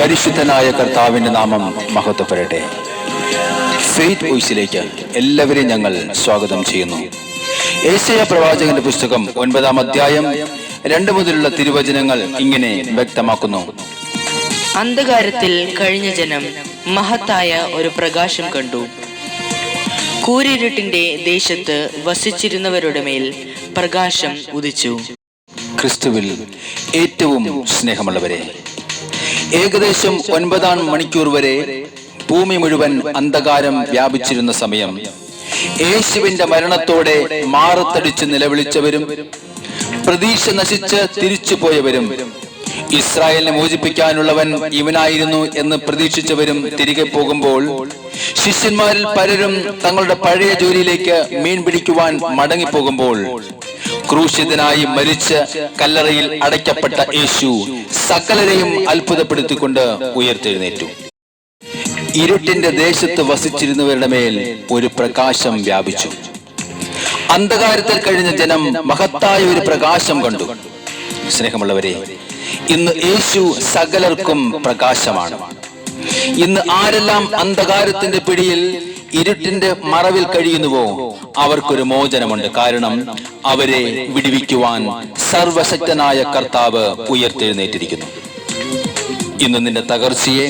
പരിശുദ്ധനായ കർത്താവിന്റെ നാമം മഹത്വപ്പെടട്ടെ. ഫെയ്ത്ത് വോയിസിലേക്ക് എല്ലാവരെയും ഞങ്ങൾ സ്വാഗതം ചെയ്യുന്നു. യെശയ്യാ പ്രവാചകന്റെ പുസ്തകം 9-ാം അധ്യായം 2 മുതലുള്ള തിരുവചനങ്ങൾ ഇങ്ങനെ വ്യക്തമാക്കുന്നു. അന്ധകാരത്തിൽ കഴിഞ്ഞ ജനം മഹത്തായ ഒരു പ്രകാശം കണ്ടു. കൂരിരുട്ടിന്റെ ദേശത്ത് വസിച്ചിരുന്നവരുടെ മേൽ പ്രകാശം ഉദിച്ചു. ക്രിസ്തുവിൽ ഏറ്റവും സ്നേഹമുള്ളവരെ, ഏകദേശം 9 മണിക്കൂർ വരെ ഭൂമി മുഴുവൻ അന്ധകാരം വ്യാപിച്ചിരുന്ന സമയം യേശുവിന്റെ മരണത്തോടെ മാറത്തടിച്ച് നിലവിളിച്ചവരും പ്രതീക്ഷ നശിച്ച് തിരിച്ചു പോയവരും ഇസ്രായേലിനെ മോചിപ്പിക്കാനുള്ളവൻ ഇവനായിരുന്നു എന്ന് പ്രതീക്ഷിച്ചവരും തിരികെ പോകുമ്പോൾ ശിഷ്യന്മാരിൽ പലരും തങ്ങളുടെ പഴയ ജോലിയിലേക്ക് മീൻ പിടിക്കുവാൻ മടങ്ങിപ്പോകുമ്പോൾ ക്രൂശിതനായി മരിച്ച് കല്ലറയിൽ അടയ്ക്കപ്പെട്ട യേശു സകലരെയും അത്ഭുതപ്പെടുത്തിക്കൊണ്ട് ഉയർത്തെഴുന്നേറ്റു. ഇരുട്ടിന്റെ ദേശത്ത് വസിച്ചിരുന്നവരുടെ മേൽ ഒരു പ്രകാശം വ്യാപിച്ചു. അന്ധകാരത്തിൽ കഴിഞ്ഞ ജനം മഹത്തായ ഒരു പ്രകാശം കണ്ടു. സ്നേഹമുള്ളവരെ, ഇന്ന് യേശു സകലർക്കും പ്രകാശമാണ്. ഇന്ന് ആരെല്ലാം അന്ധകാരത്തിന്റെ പിടിയിൽ ഇരുട്ടിന്റെ മറവിൽ കഴിയുന്നുവോ അവർക്കൊരു മോചനമുണ്ട്. കാരണം അവരെ വിടുവിക്കുവാൻ സർവശക്തനായ കർത്താവ് ഉയർത്തെഴുന്നേറ്റിരിക്കുന്നു. ഇന്ന് നിന്റെ തകർച്ചയെ,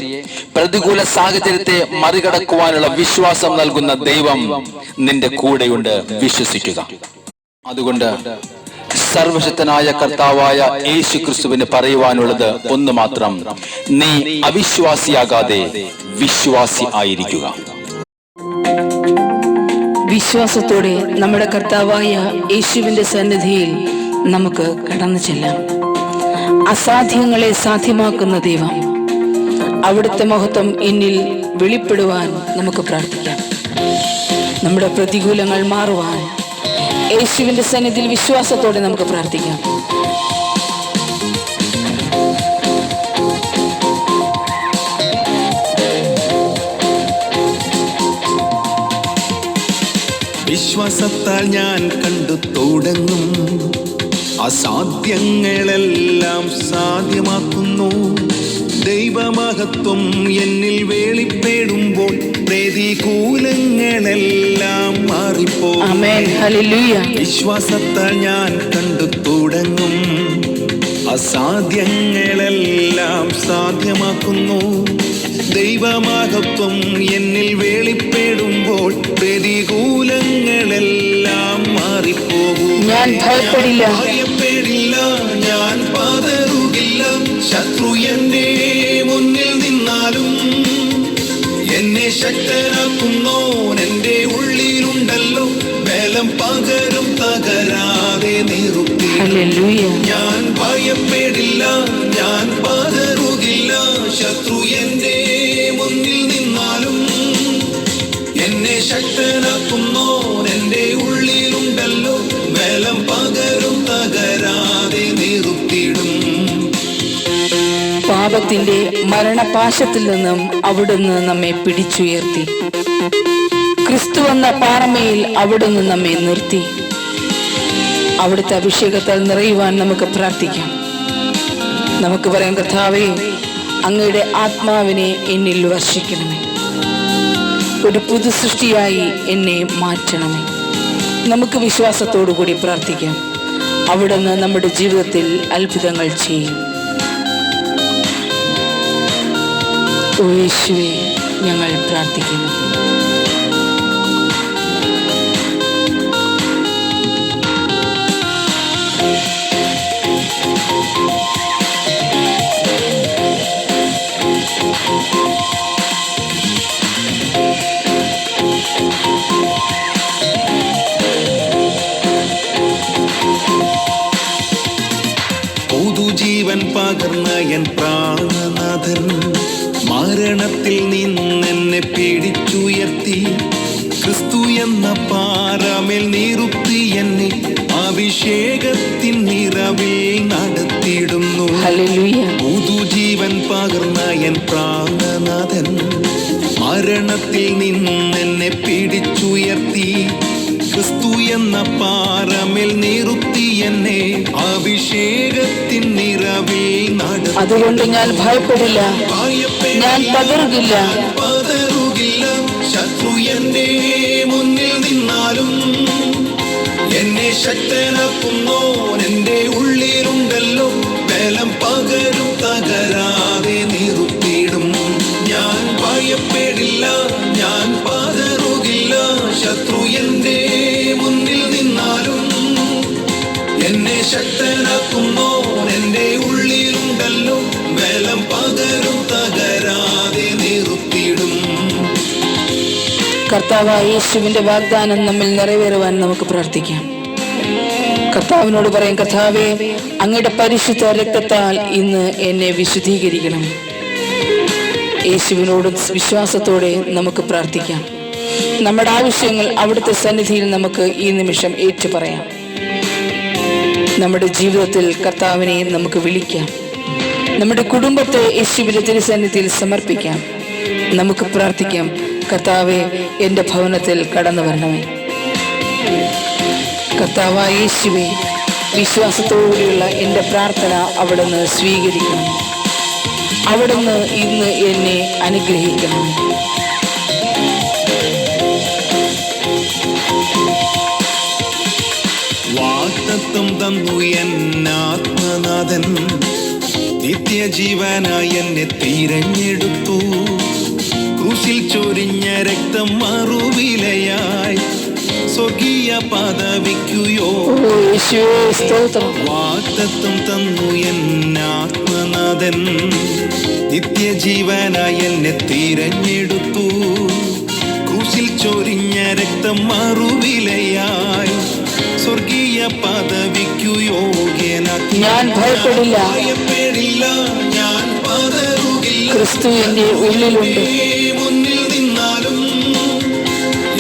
പ്രതികൂല സാഹചര്യത്തെ മറികടക്കുവാനുള്ള വിശ്വാസം നൽകുന്ന ദൈവം നിന്റെ കൂടെയുണ്ട്. വിശ്വസിക്കുക. അതുകൊണ്ട് സർവശക്തനായ കർത്താവായ യേശു ക്രിസ്തുവിന് പറയുവാനുള്ളത് ഒന്ന് മാത്രം: നീ അവിശ്വാസിയാകാതെ വിശ്വാസി ആയിരിക്കുക. വിശ്വാസത്തോടെ നമ്മുടെ കർത്താവായ യേശുവിന്റെ സന്നിധിയിൽ നമുക്ക് കടന്നു ചെല്ലാം. അസാധ്യങ്ങളെ സാധ്യമാക്കുന്ന ദൈവം, അവിടുത്തെ മഹത്വം എന്നിൽ വെളിപ്പെടുവാൻ നമുക്ക് പ്രാർത്ഥിക്കാം. നമ്മുടെ പ്രതികൂലങ്ങൾ മാറുവാൻ യേശുവിന്റെ സന്നിധിയിൽ വിശ്വാസത്തോടെ നമുക്ക് പ്രാർത്ഥിക്കാം. വിശ്വാസത്താൽ ഞാൻ കണ്ടു തുടങ്ങും, അസാധ്യങ്ങളെല്ലാം സാധ്യമാക്കുന്നു. ദൈവമഹത്വം എന്നിൽ വെളിപ്പെടുമ്പോൾ പ്രതികൂലങ്ങളെല്ലാം മാറിപ്പോകും. വിശ്വാസത്താൽ ഞാൻ കണ്ടു തുടങ്ങും, അസാധ്യങ്ങളെല്ലാം സാധ്യമാക്കുന്നു. ദൈവമഹത്വം എന്നിൽ വെളിപ്പെടുമ്പോൾ പ്രതികൂലങ്ങളെല്ലാം മാറിപ്പോകും. ഞാൻ ഭയപ്പെടില്ല, ഞാൻ പതറുകില്ല. ശത്രു എന്റെ മുന്നിൽ നിന്നാലും എന്നെ ശക്തനാക്കുന്നോൻ എന്റെ ഉള്ളിലുണ്ടല്ലോ. ബലം പകരും തകരാതെ നിർത്തി. ഞാൻ ഭയപ്പെടില്ല, ഞാൻ പതറുകില്ല. ശത്രു എന്റെ മുന്നിൽ നിന്നാലും എന്നെ ശക്തനാക്കുന്നോൻ എന്റെ ഉള്ളിലുണ്ടല്ലോ. ബലം പകരും തകരാതെ നിർത്തിയിടും. പാപത്തിന്റെ മരണപാശത്തിൽ നിന്നും അവിടുന്ന് നമ്മെ പിടിച്ചുയർത്തി. ക്രിസ്തു എന്ന പാറമേൽ അവിടുന്ന് നമ്മെ നിർത്തി. അവിടുത്തെ അഭിഷേകത്താൽ നിറയുവാൻ നമുക്ക് പ്രാർത്ഥിക്കാം. നമുക്ക് പറയാം: കർത്താവേ, അങ്ങയുടെ ആത്മാവിനെ എന്നിൽ വർഷിക്കണമേ. ഒരു പുതു സൃഷ്ടിയായി എന്നെ മാറ്റണമേ. നമുക്ക് വിശ്വാസത്തോടു കൂടി പ്രാർത്ഥിക്കാം. അവിടുന്ന് നമ്മുടെ ജീവിതത്തിൽ അത്ഭുതങ്ങൾ ചെയ്യും. ഓ യേശുവേ, ഞങ്ങൾ പ്രാർത്ഥിക്കുന്നു. പുതുജീവൻ പകർന്ന എൻ പ്രാണനാഥൻ മരണത്തിൽ നിന്നെന്നെ പിടിച്ചുയർത്തി. ക്രിസ്തു എന്ന പാറമേൽ നിർത്തി എന്നെ അഭിഷേകത്തിൻ നിറവിൽ നടത്തിയിടുന്നു. പുതുജീവൻ പകർന്ന എൻ പ്രാണനാഥൻ മരണത്തിൽ നിന്നെന്നെ പിടിച്ചുയർത്തി. ക്രിസ്തു എന്ന പാറമേൽ നിർത്തി എന്നെ അഭിഷേകത്തിൻ നിറവിൽ നടത്തി. അതുകൊണ്ട് ഞാൻ ഭയപ്പെടില്ല, ഞാൻ പതറുകില്ല. ശത്രു എന്റെ മുന്നിൽ നിന്നാലും എന്നെ ശക്തനാക്കുന്നോൻ എന്റെ ഉള്ളിലുണ്ടല്ലോ. ബലം പകരും, തകരാതെ നിർത്തിയിടും. ഞാൻ ഭയപ്പെടില്ല, ഞാൻ പതറുകില്ല. ശത്രു എന്റെ മുന്നിൽ നിന്നാലും എന്നെ ശക്തനാക്കുന്നോൻ എന്റെ ഉള്ളിലുണ്ടല്ലോ. ബലം പകരും, തകരാതെ നിർത്തിയിടും. കർത്താവായ യേശുവിന്റെ വാഗ്ദാനം നമ്മിൽ നിറവേറുവാൻ നമുക്ക് പ്രാർത്ഥിക്കാം. കർത്താവിനോട് പറയും, കർത്താവേ, അങ്ങയുടെ പരിശുദ്ധ രക്തത്താൽ ഇന്ന് എന്നെ വിശുദ്ധീകരിക്കണം. യേശുവിനോട് വിശ്വാസത്തോടെ നമുക്ക് പ്രാർത്ഥിക്കാം. നമ്മുടെ ആവശ്യങ്ങൾ അവിടുത്തെ സന്നിധിയിൽ നമുക്ക് ഈ നിമിഷം ഏറ്റു പറയാം. നമ്മുടെ ജീവിതത്തിൽ കർത്താവിനെ നമുക്ക് വിളിക്കാം. നമ്മുടെ കുടുംബത്തെ യേശുവിന്റെ തിരുസന്നിധിയിൽ സമർപ്പിക്കാം. നമുക്ക് പ്രാർത്ഥിക്കാം, കർത്താവേ, എൻ്റെ ഭവനത്തിൽ കടന്നു വരണമേ. കർത്താവായ യേശുവേ, വിശ്വാസത്തോടെയുള്ള എൻ്റെ പ്രാർത്ഥന അവിടുന്ന് സ്വീകരിക്കണം. അവിടുന്ന് ഇന്ന് എന്നെ അനുഗ്രഹിക്കണം. വാഗ്ദത്തം തന്നു എന്നാത്മനാഥൻ, നിത്യജീവനായി എന്നെ തിരഞ്ഞെടുത്തു. ക്രൂശിൽ ചൊരിഞ്ഞ രക്തം മറുവിലയായി സ്വർഗീയ പദവിക്കുയോ. വാഗ്ദത്തം തന്നു എന്നാത്മനാഥൻ, നിത്യജീവനായി എന്നെ തിരഞ്ഞെടുത്തു. ക്രൂശിൽ ചൊരിഞ്ഞ രക്തം മറുവിലയായി സ്വർഗീയ പദവിക്കു യോഗ്യനാക്കി. ഞാൻ ഭയപ്പെടില്ല, ഞാൻ പതറുകില്ല. ക്രിസ്തു എന്റെ ഉള്ളിലുണ്ട്. മുന്നിൽ നിന്നാലും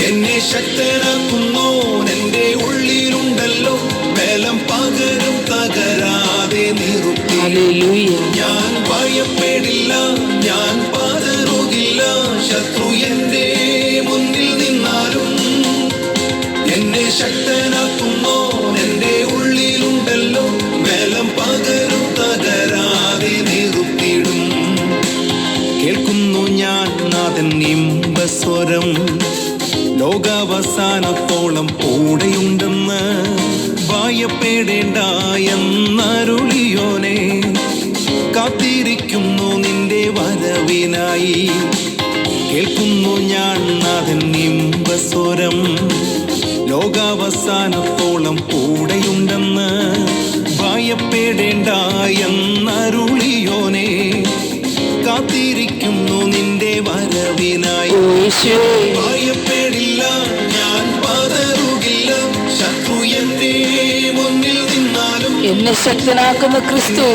എന്നെ ശക്തനാക്കുന്നോൻ എന്റെ ഉള്ളിലുണ്ടല്ലോ. ബലം പകരും, തകരാതെ നിർത്തി. ഞാൻ ഭയപ്പെടില്ല, ഞാൻ പതറുകില്ല. ശത്രു എന്റെ മുന്നിൽ നിന്നാലും എന്നെ ശക്തനാക്കുന്നോൻ എന്റെ ഉള്ളിലുണ്ടല്ലോ. ബലം പകരും, തകരാതെ നിർത്തിയിടും. കേൾക്കുന്നു ഞാൻ നാഥൻ ഇമ്പസ്വരം, ലോകാവസാനത്തോളം കൂടെയുണ്ടെന്ന്. ഭയപ്പെടേണ്ട എന്നരുളിയോനെ, കാത്തിരിക്കുന്നു നിന്റെ വരവിനായി. കേൾക്കുന്നു ഞാൻ നാഥൻ ഇമ്പസ്വരം, ലോകാവസാനത്തോളം കൂടെയുണ്ടെന്ന്. ഭയപ്പെടേണ്ട എന്നരുളിയോനെ, കാത്തിരിക്കുന്നു നിന്റെ വരവിനായി. ഭയപ്പെടില്ല, ഞാൻ പതറുകില്ല. ശത്രു എന്റെ മുന്നിൽ നിന്നാലും എന്നെ ശക്തനാക്കുന്ന ക്രിസ്തു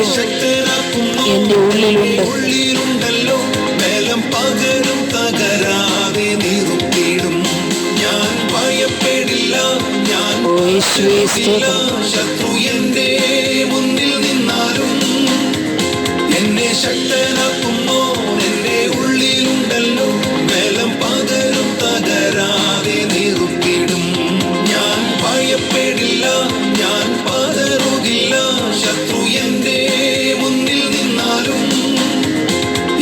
എന്റെ ഉള്ളിലുണ്ടല്ലോ. ബലം പകരും, തകരാതെ നിർത്തിയിടും. ഞാൻ ഭയപ്പെടില്ല, ഞാൻ ശത്രു എന്റെ മുന്നിൽ നിന്നാലും എന്നെ ശക്തനാക്കുന്നോൻ എന്റെ ഉള്ളിലുണ്ടല്ലോ. ബലം പകരും, തകരാതെ നിർത്തിയിടും. ഞാൻ ഭയപ്പെടില്ല, ഞാൻ പതറുകില്ല. ശത്രു എന്റെ മുന്നിൽ നിന്നാലും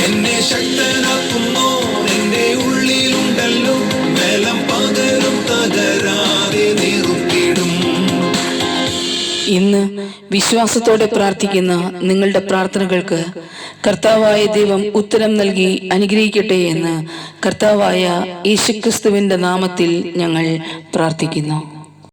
എന്നെ ശക്തനാക്കുന്നോൻ എന്റെ ഉള്ളിലുണ്ടല്ലോ. ബലം പകരും, തകരാതെ നിർത്തിയിടും. ഇന്ന് വിശ്വാസത്തോടെ പ്രാർത്ഥിക്കുന്ന നിങ്ങളുടെ പ്രാർത്ഥനകൾക്ക് കർത്താവായ ദൈവം ഉത്തരം നൽകി അനുഗ്രഹിക്കട്ടെ എന്ന് കർത്താവായ യേശുക്രിസ്തുവിന്റെ നാമത്തിൽ ഞങ്ങൾ പ്രാർത്ഥിക്കുന്നു.